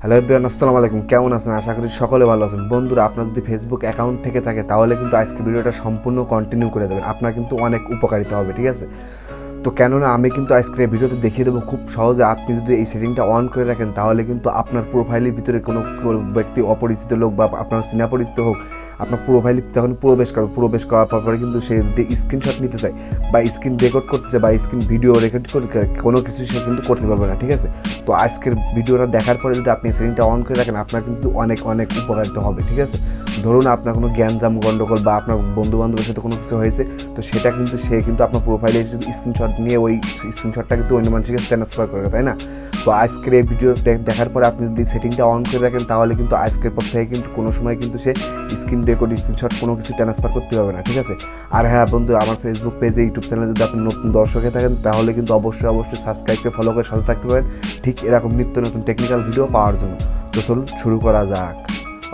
Hello everyone, আসসালামু আলাইকুম। কেমন আছেন? আশা করি সকলে ভালো আছেন। বন্ধুরা, আপনার যদি ফেসবুক অ্যাকাউন্ট থেকে থাকে তাহলে কিন্তু আজকে ভিডিওটা সম্পূর্ণ কন্টিনিউ করে দেবেন, আপনার কিন্তু অনেক উপকারিতা হবে, ঠিক আছে? তো কেননা আমি কিন্তু আজকে এই ভিডিওতে দেখিয়ে দেবো খুব সহজে। আপনি যদি এই সেটিংটা অন করে রাখেন তাহলে কিন্তু আপনার প্রোফাইলের ভিতরে কোনো ব্যক্তি, অপরিচিত লোক বা আপনার চেনা পরিচিত হোক, আপনার প্রোফাইলে যখন প্রবেশ করার পরে কিন্তু সে যদি স্ক্রিনশট নিতে চায় বা স্ক্রিন রেকর্ড করতে চায় বা স্ক্রিন ভিডিও রেকর্ড করতে, কোনো কিছু সে কিন্তু করতে পারবে না, ঠিক আছে? তো আজকের ভিডিওটা দেখার পরে যদি আপনি সেটিংটা অন করে রাখেন আপনার কিন্তু অনেক উপকারিতা হবে, ঠিক আছে? ধরুন আপনার কোনো জ্ঞানজাম গণ্ডগোল বা আপনার বন্ধুবান্ধবের সাথে কোনো কিছু হয়েছে, তো সেটা কিন্তু সে কিন্তু আপনার প্রোফাইলে স্ক্রিনশট নিয়ে ওই স্ক্রিনশটটা কিন্তু অন্য মানুষকে ট্রান্সফার করে, তাই না? তো আজকের এই ভিডিও দেখার পরে আপনি যদি সেটিংটা অন করে রাখেন তাহলে কিন্তু আজকের পর থেকে কিন্তু কোনো সময় কিন্তু সে স্ক্রিন রেকর্ড, স্ক্রিনশট কোনো কিছু ট্রান্সফার করতে পারবে না, ঠিক আছে? আর হ্যাঁ বন্ধু, আমার ফেসবুক পেজে, ইউটিউব চ্যানেলে যদি আপনি নতুন দর্শক হয়ে থাকেন তাহলে কিন্তু অবশ্যই সাবস্ক্রাইব করে ফলো করে সাথে থাকতে পারেন ঠিক এরকম নিত্য নতুন টেকনিক্যাল ভিডিও পাওয়ার জন্য। তো চলুন শুরু করা যাক।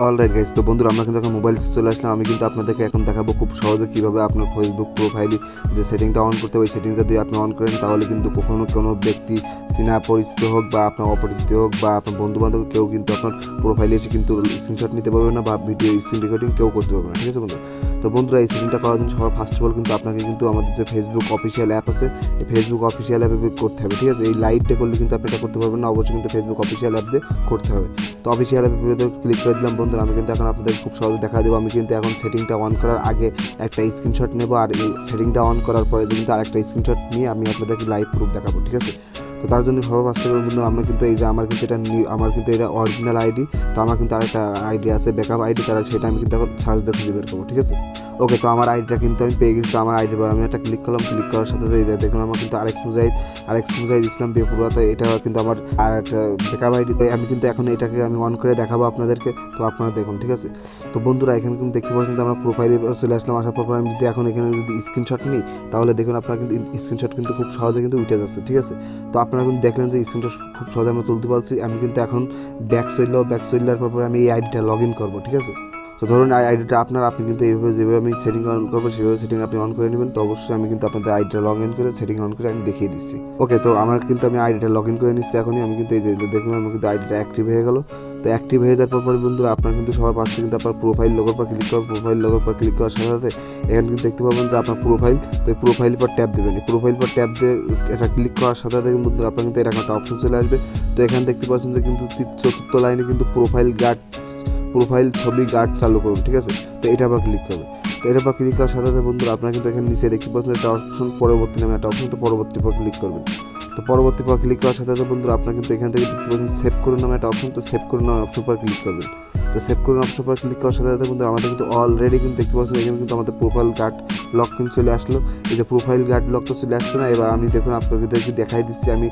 অলরাইট গাইজ, তো বন্ধুরা আমরা কিন্তু এখন মোবাইল চলে আসলাম। আমি কিন্তু আপনাদেরকে এখন দেখাবো খুব সহজে কীভাবে আপনার ফেসবুক প্রোফাইলে যে সেটিংটা অন করতে হবে, ওই সেটিংটা দিয়ে আপনি অন করেন তাহলে কিন্তু কোনো ব্যক্তি চেনা পরিচিত হোক বা আপনার অপরিচিত হোক বা আপনার বন্ধুবান্ধব কেউ কিন্তু আপনার প্রোফাইলে এসে কিন্তু স্ক্রিনশট নিতে পারবে না বা ভিডিও স্ক্রিন রেকর্ডিং কেউ করতে পারবে না, ঠিক আছে বন্ধু? তো বন্ধুরা, এই সেটিংটা করার জন্য সবার ফার্স্ট অফ অল কিন্তু আপনাকে কিন্তু আমাদের যে ফেসবুক অফিসিয়াল অ্যাপ আছে, এই ফেসবুক অফিসিয়াল অ্যাপে করতে হবে, ঠিক আছে? এই লাইভটা করলে কিন্তু আপনি এটা করতে পারবেন না, অবশ্যই কিন্তু ফেসবুক অফিসিয়াল অ্যাপ দিয়ে করতে হবে। তো অফিসিয়াল অ্যাপে ক্লিক করে দিলাম বন্ধুরা। আমি কিন্তু এখন আপনাদের খুব সহজে দেখা দেবো। আমি কিন্তু এখন সেটিংটা অন করার আগে একটা স্ক্রিনশট নেব, আর এই সেটিংটা অন করার পরে কিন্তু আরেকটা স্ক্রিনশট নিয়ে আমি আপনাদেরকে লাইভ প্রুফ দেখাবো, ঠিক আছে? তো তার জন্য সবার ফার্স্ট বন্ধু আমরা কিন্তু এই যে আমার কিন্তু এটা অরিজিনাল আইডি। তো আমার কিন্তু আরেকটা আইডি আছে, ব্যাকআপ আইডি, তারা সেটা আমি কিন্তু এখন সার্চ দিয়ে খুঁজে বের করবো, ঠিক আছে? ওকে, তো আমার আইডিটা কিন্তু আমি পেয়ে গেছি। তো আমার আইডির পর আমি একটা ক্লিক করলাম, ক্লিক করার সাথে সাথে দেখুন আমার কিন্তু আরেক মুজাহিদ ইসলাম বেপুরা। তো এটা কিন্তু আমার আর একটা ব্যাকআপ আইডি। আমি কিন্তু এখন এটাকে আমি অন করে দেখাবো আপনাদেরকে, তো আপনারা দেখুন, ঠিক আছে? তো বন্ধুরা, এখানে কিন্তু দেখতে পাচ্ছেন যে আমরা প্রোফাইলে চলে আসলাম। আসার পর আমি যদি এখন এখানে যদি স্ক্রিনশট নিই তাহলে দেখুন আপনারা কিন্তু স্ক্রিনশট কিন্তু খুব সহজে কিন্তু উঠে যাচ্ছে, ঠিক আছে? তো আপনারা কিন্তু দেখলেন যে স্ক্রিনশট খুব সহজে আমরা তুলতে পারছি। আমি কিন্তু এখন ব্যাক চললার পর আমি এই আইডিটা লগ ইন করবো, ঠিক আছে? তো ধরুন আইডিটা আপনি কিন্তু এইভাবে যেভাবে আমি সেটিং অন করবো সেভাবে সেটিং আপনি অন করে নেবেন। তো অবশ্যই আমি কিন্তু আপনাদের আইডিটা লগ ইন করে সেটিং অন করে আমি দেখিয়ে দিচ্ছি। ওকে, তো আমার কিন্তু আমি আইডিটা লগ ইন করে নিচ্ছি এখনই। আমি কিন্তু এই যে দেখুন আমার কিন্তু আইডিটা অ্যাক্টিভ হয়ে গেল। তো অ্যাক্টিভ হয়ে যাওয়ার পর বন্ধুরা আপনার কিন্তু সবার পাশে কিন্তু আপনার প্রোফাইল লোগোর পর ক্লিক করবেন। প্রোফাইল লোগোর পর ক্লিক করার সাথে সাথে এখানে কিন্তু দেখতে পাবেন যে আপনার প্রোফাইল। তো এই প্রোফাইল পর ট্যাপ দেবেন। এই প্রোফাইল পর ট্যাপ দিয়ে এটা ক্লিক করার সাথে সাথে বন্ধুরা আপনার কিন্তু এরকম একটা অপশন চলে আসবে। তো এখানে দেখতে পাচ্ছেন যে কিন্তু চতুর্থ লাইনে কিন্তু প্রোফাইল ছবি গার্ড চালু করুন, ঠিক আছে? তো এটা আবার ক্লিক করবে। তো এটা আবার ক্লিক করার সাথে সাথে বন্ধুরা আপনারা কিন্তু এখানে নিচে দেখতে পাচ্ছেন একটা অপশন পরবর্তী নামে একটা অপশন। তো পরবর্তী পর ক্লিক করবেন। তো পরবর্তী পর ক্লিক করার সাথে সাথে বন্ধুরা আপনারা কিন্তু এখান থেকে দেখতে পাচ্ছেন সেভ করুন নামে একটা অপশন। তো সেভ করুন নামে অপশন পর ক্লিক করবেন। তো সেভ করুন অপশন পর ক্লিক করার সাথে সাথে বন্ধুরা আমাদের কিন্তু অলরেডি কিন্তু দেখতে পাচ্ছেন এখানে কিন্তু আমাদের প্রোফাইল গার্ড লক কিন্তু চলে আসলো। এই যে প্রোফাইল গার্ড লক তো চলে আসছে না। এবার আমি দেখুন আপনাদেরকে দেখাই দিচ্ছি আমি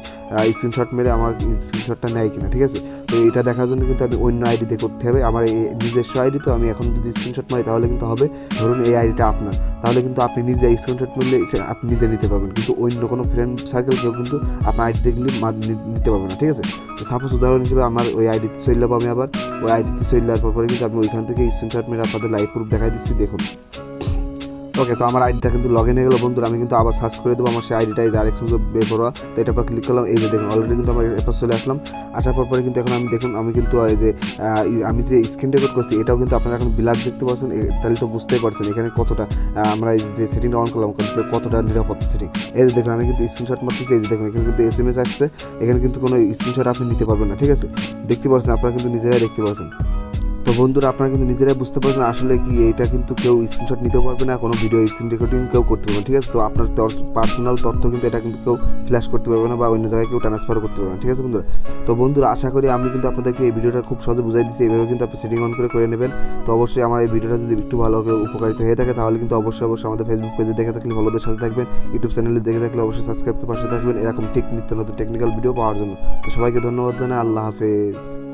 স্ক্রিনশট মেরে আমার স্ক্রিনশটটা নেয় কিনা, ঠিক আছে? তো এটা দেখার জন্য কিন্তু আমি অন্য আইডি দিয়ে করতে হবে। আমার এই নিজস্ব আইডি, তো আমি এখন যদি স্ক্রিনশট মারি তাহলে কিন্তু হবে। ধরুন এই আইডিটা আপনার, তাহলে কিন্তু আপনি নিজে স্ক্রিনশট মারলে আপনি নিজে নিতে পারবেন, কিন্তু অন্য কোনো ফ্রেন্ড সার্কেল কেউ কিন্তু আপনার আইডি দেখলে নিতে পারবে না, ঠিক আছে? তো সাপোজ উদাহরণ হিসেবে আমার ওই আইডিতে চলে যাবো। আমি আবার ওই আইডিতে চলে যাওয়ার পরে কিন্তু আমি ওইখান থেকে স্ক্রিনশট মেরে আপনাদের লাইভ প্রুফ দেখাই দিচ্ছি, দেখুন। ওকে, তো আমার আইডিটা কিন্তু লগ ইন হয়ে গেলো বন্ধুরা। আমি কিন্তু আবার সার্চ করে দেবো আমার সেই আইডিটা, এই যে আরেক সুন্দর বেপরোয়া। তো এটা পর ক্লিক করলাম। এই যে দেখুন অলরেডি কিন্তু আমার এরপর চলে আসলাম। আসার পরে কিন্তু এখন আমি দেখুন আমি কিন্তু এই যে আমি যে স্ক্রিন রেকর্ড করছি এটাও কিন্তু আপনারা এখন বিলাক দেখতে পাচ্ছেন। তাহলে তো বুঝতেই পারছেন এখানে কতটা আমরা এই যে সেটিংটা অন করলাম কতটা নিরাপদ সেটিং। এই যে দেখুন আমি কিন্তু স্ক্রিনশট মারতেছি। এই যে দেখুন এখানে কিন্তু SMS আসছে। এখানে কিন্তু কোনো স্ক্রিনশট আপনি নিতে পারবেন না, ঠিক আছে? দেখতে পাচ্ছেন, আপনারা কিন্তু নিজেরাই দেখতে পাচ্ছেন। তো বন্ধুরা আপনারা কিন্তু নিজেরাই বুঝতে পারছেন আসলে কি এটা কিন্তু কেউ স্ক্রিনশট নিতে পারবে না, কোনো ভিডিও স্ক্রিন রেকর্ডিং কেউ করতে পারবে না, ঠিক আছে? তো আপনার পার্সোনাল তথ্য কিন্তু এটা কিন্তু কেউ ফ্ল্যাশ করতে পারবে না বা অন্য জায়গায় কেউ ট্রান্সফার করতে পারবে না, ঠিক আছে বন্ধুরা? তো বন্ধুরা আশা করি আমি কিন্তু আপনাদেরকে এই ভিডিওটা খুব সহজে বুঝাই দিচ্ছি। এইভাবে কিন্তু আপনি সেটিং অন করে নেবেন। তো অবশ্যই আমার এই ভিডিওটা যদি একটু ভালো উপকারিত হয়ে থাকে তাহলে কিন্তু অবশ্যই আমাদের ফেসবুক পেজে দেখে থাকলে ভালোদের সাথে থাকবেন, ইউটিউব চ্যানেলে দেখে থাকলে অবশ্যই সাবস্ক্রাইব করে পাশে থাকবেন এরকম ঠিক নিত্য নতুন টেকনিক্যাল ভিডিও পাওয়ার জন্য। তো সবাইকে ধন্যবাদ জানাই। আল্লাহ হাফেজ।